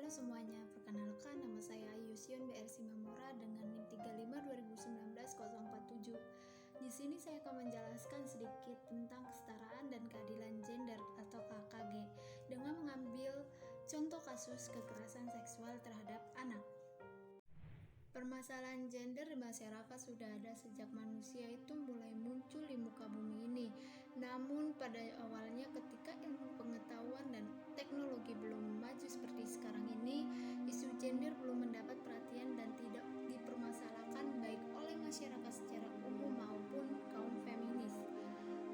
Halo semuanya, perkenalkan nama saya Ayusion BR Simamora dengan NIM 35 2019 047. Di sini saya akan menjelaskan sedikit tentang kesetaraan dan keadilan gender atau KKG dengan mengambil contoh kasus kekerasan seksual terhadap anak. Permasalahan gender di masyarakat sudah ada sejak manusia itu mulai muncul di muka bumi ini. Namun pada awalnya ketika ilmu pengetahuan dan teknologi belum maju seperti sekarang ini, isu gender belum mendapat perhatian dan tidak dipermasalahkan baik oleh masyarakat secara umum maupun kaum feminis.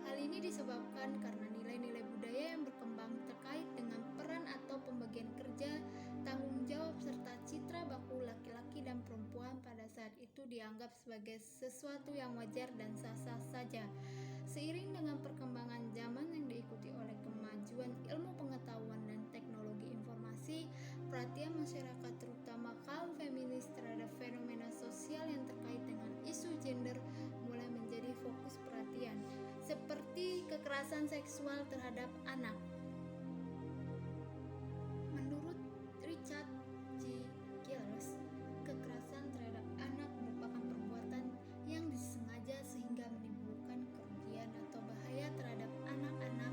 Hal ini disebabkan karena nilai-nilai budaya yang berkembang terkait dengan peran atau pembagian kerja, tanggung jawab, serta citra baku laki-laki dan perempuan pada saat itu dianggap sebagai sesuatu yang wajar dan sah-sah saja. Seiring dengan perkembangan zaman yang diikuti oleh kemajuan ilmu pengetahuan dan teknologi informasi, perhatian masyarakat terutama kaum feminis terhadap fenomena sosial yang terkait dengan isu gender mulai menjadi fokus perhatian, seperti kekerasan seksual terhadap anak. Menurut Richard G. Gilles, kekerasan terhadap anak merupakan perbuatan yang disengaja sehingga menimbulkan kerugian atau bahaya terhadap anak-anak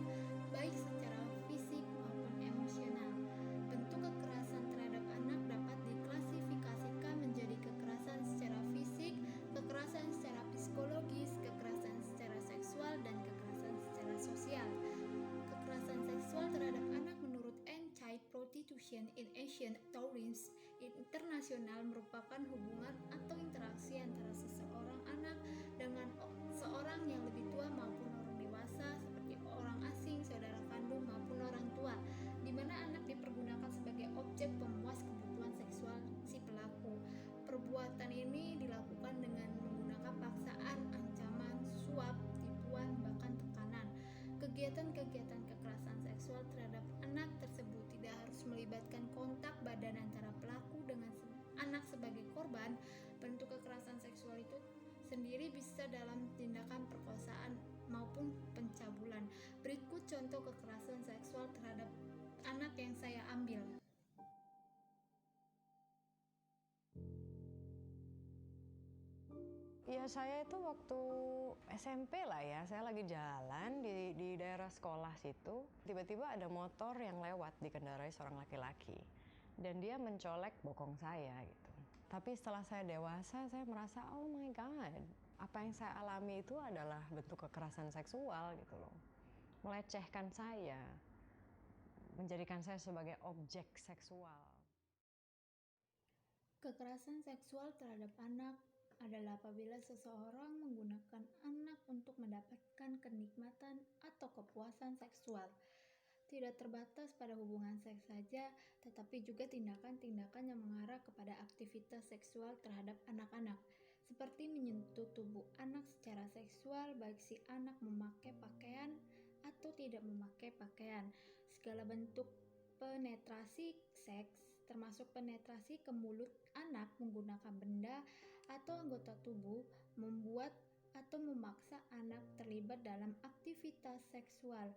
baik secara fisik maupun emosional. Bentuk kekerasan terhadap anak dapat diklasifikasikan menjadi kekerasan secara fisik, kekerasan secara psikologis, kekerasan secara seksual, dan kekerasan secara sosial. Kekerasan seksual terhadap anak menurut Child Prostitution in Ancient Times International merupakan hubungan atau interaksi antara seseorang anak dengan seorang yang lebih tua maupun orang dewasa seperti orang asing, saudara kandung maupun orang tua, di mana anak dipergunakan sebagai objek pemuas kebutuhan seksual si pelaku. Perbuatan ini dilakukan dengan menggunakan paksaan, ancaman, suap, tipuan, bahkan tekanan. Kegiatan-kegiatan kekerasan seksual terhadap anak tersebut tidak harus melibatkan kontak badan antara pelaku dengan anak sebagai korban. Bentuk kekerasan seksual itu sendiri bisa dalam tindakan perkosaan maupun pencabulan. Berikut contoh kekerasan seksual terhadap anak yang saya ambil. Ya, saya itu waktu SMP lah ya, saya lagi jalan di daerah sekolah situ, tiba-tiba ada motor yang lewat dikendarai seorang laki-laki dan dia mencolek bokong saya gitu. Tapi setelah saya dewasa, saya merasa oh my god, apa yang saya alami itu adalah bentuk kekerasan seksual gitu loh. Melecehkan saya, menjadikan saya sebagai objek seksual. Kekerasan seksual terhadap anak adalah apabila seseorang menggunakan anak untuk mendapatkan kenikmatan atau kepuasan seksual. Tidak terbatas pada hubungan seks saja, tetapi juga tindakan-tindakan yang mengarah kepada aktivitas seksual terhadap anak-anak, seperti menyentuh tubuh anak secara seksual, baik si anak memakai pakaian atau tidak memakai pakaian. Segala bentuk penetrasi seks, termasuk penetrasi ke mulut anak menggunakan benda atau anggota tubuh, membuat atau memaksa anak terlibat dalam aktivitas seksual,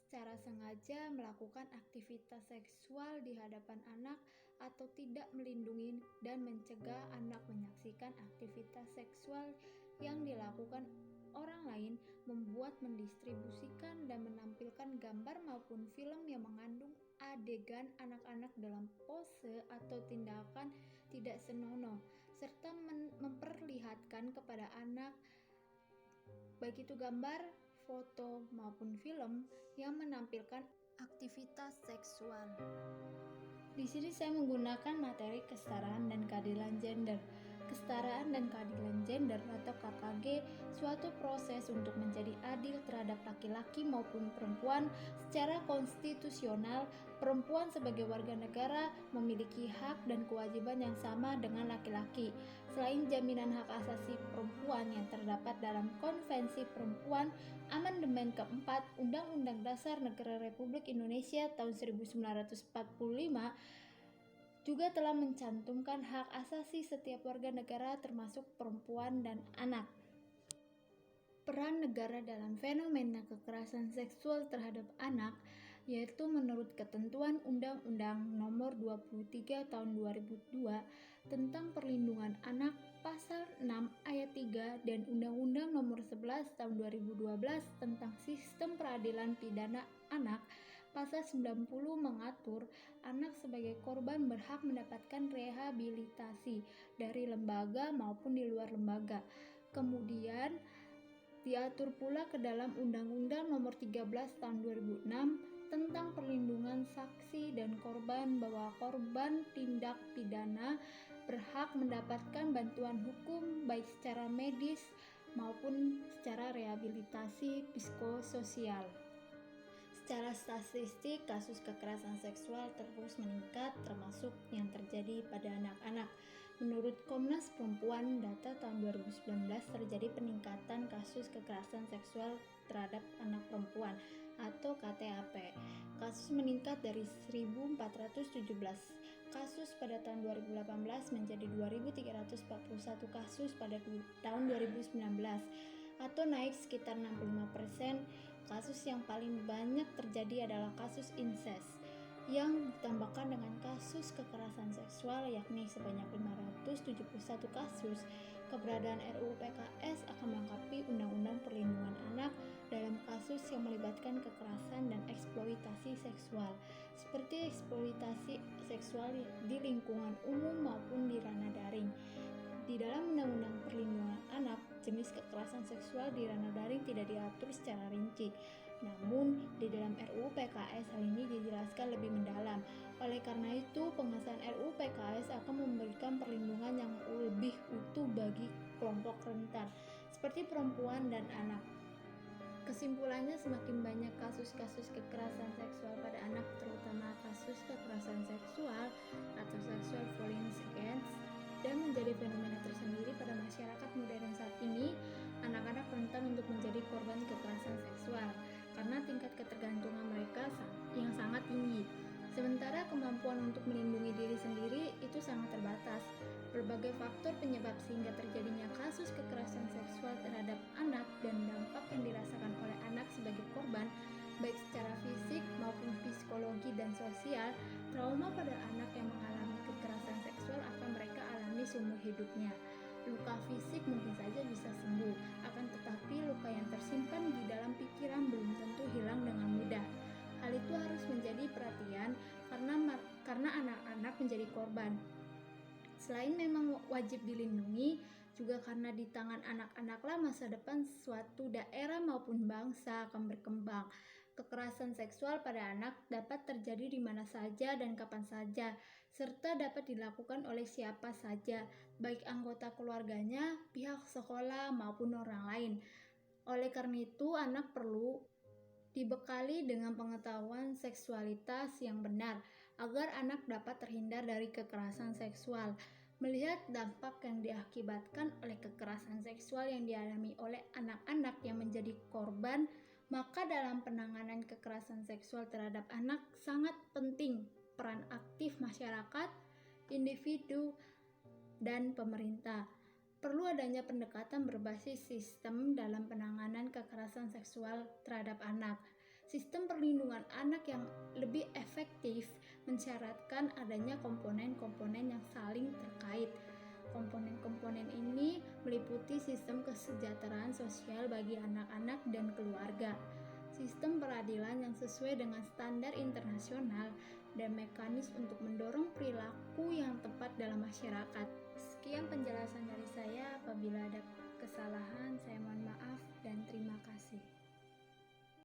secara sengaja melakukan aktivitas seksual di hadapan anak atau tidak melindungi dan mencegah anak menyaksikan aktivitas seksual yang dilakukan orang lain, membuat, mendistribusikan, dan menampilkan gambar maupun film yang mengandung adegan anak-anak dalam pose atau tindakan tidak senonoh, serta memperlihatkan kepada anak, baik itu gambar, foto, maupun film yang menampilkan aktivitas seksual. Di sini saya menggunakan materi kesetaraan dan keadilan gender. Kesetaraan dan keadilan gender atau KKG suatu proses untuk menjadi adil terhadap laki-laki maupun perempuan secara konstitusional. Perempuan sebagai warga negara memiliki hak dan kewajiban yang sama dengan laki-laki. Selain jaminan hak asasi perempuan yang terdapat dalam Konvensi Perempuan Amandemen keempat Undang-Undang Dasar Negara Republik Indonesia tahun 1945 juga telah mencantumkan hak asasi setiap warga negara termasuk perempuan dan anak. Peran negara dalam fenomena kekerasan seksual terhadap anak yaitu menurut ketentuan Undang-Undang Nomor 23 Tahun 2002 tentang Perlindungan Anak Pasal 6 Ayat 3 dan Undang-Undang Nomor 11 Tahun 2012 tentang Sistem Peradilan Pidana Anak Pasal 90 mengatur anak sebagai korban berhak mendapatkan rehabilitasi dari lembaga maupun di luar lembaga. Kemudian diatur pula ke dalam Undang-Undang Nomor 13 Tahun 2006 tentang perlindungan saksi dan korban bahwa korban tindak pidana berhak mendapatkan bantuan hukum baik secara medis maupun secara rehabilitasi psikososial. Secara statistik, kasus kekerasan seksual terus meningkat termasuk yang terjadi pada anak-anak. Menurut Komnas Perempuan, data tahun 2019 terjadi peningkatan kasus kekerasan seksual terhadap anak perempuan atau KTAP. Kasus meningkat dari 1.417 kasus pada tahun 2018 menjadi 2.341 kasus pada tahun 2019 atau naik sekitar 65%. Kasus yang paling banyak terjadi adalah kasus incest yang ditambahkan dengan kasus kekerasan seksual yakni sebanyak 571 kasus. Keberadaan RUU PKS akan melengkapi Undang-Undang Perlindungan Anak dalam kasus yang melibatkan kekerasan dan eksploitasi seksual, seperti eksploitasi seksual di lingkungan umum maupun di ranah daring. Di dalam Undang-Undang Perlindungan Anak, jenis kekerasan seksual di ranah daring tidak diatur secara rinci. Namun, di dalam RUU PKS hal ini dijelaskan lebih mendalam. Oleh karena itu, pengesahan RUU PKS akan memberikan perlindungan yang lebih utuh bagi kelompok rentan, seperti perempuan dan anak. Kesimpulannya, semakin banyak kasus-kasus kekerasan seksual pada anak, terutama kasus kekerasan seksual atau sexual violence against, dan menjadi fenomena tersendiri pada masyarakat modern saat ini, anak-anak rentan untuk menjadi korban kekerasan seksual karena tingkat ketergantungan mereka yang sangat tinggi. Sementara kemampuan untuk melindungi diri sendiri itu sangat terbatas. Berbagai faktor penyebab sehingga terjadinya kasus kekerasan seksual terhadap anak dan dampak yang dirasakan oleh anak sebagai korban, baik secara fisik maupun psikologi dan sosial. Trauma pada anak yang mengalami kekerasan seksual akan mereka alami seumur hidupnya. Luka fisik mungkin saja bisa sembuh, akan tetapi luka yang tersimpan di dalam pikiran belum tentu hilang dengan mudah. Hal itu harus menjadi perhatian karena anak-anak menjadi korban. Selain memang wajib dilindungi, juga karena di tangan anak-anaklah masa depan suatu daerah maupun bangsa akan berkembang. Kekerasan seksual pada anak dapat terjadi di mana saja dan kapan saja, serta dapat dilakukan oleh siapa saja, baik anggota keluarganya, pihak sekolah, maupun orang lain. Oleh karena itu, anak perlu dibekali dengan pengetahuan seksualitas yang benar, agar anak dapat terhindar dari kekerasan seksual. Melihat dampak yang diakibatkan oleh kekerasan seksual yang dialami oleh anak-anak yang menjadi korban, maka dalam penanganan kekerasan seksual terhadap anak sangat penting peran aktif masyarakat, individu, dan pemerintah. Perlu adanya pendekatan berbasis sistem dalam penanganan kekerasan seksual terhadap anak. Sistem perlindungan anak yang lebih efektif mensyaratkan adanya komponen-komponen yang saling terkait. Komponen-komponen ini meliputi sistem kesejahteraan sosial bagi anak-anak dan keluarga, sistem peradilan yang sesuai dengan standar internasional, dan mekanisme untuk mendorong perilaku yang tepat dalam masyarakat. Sekian penjelasan dari saya. Apabila ada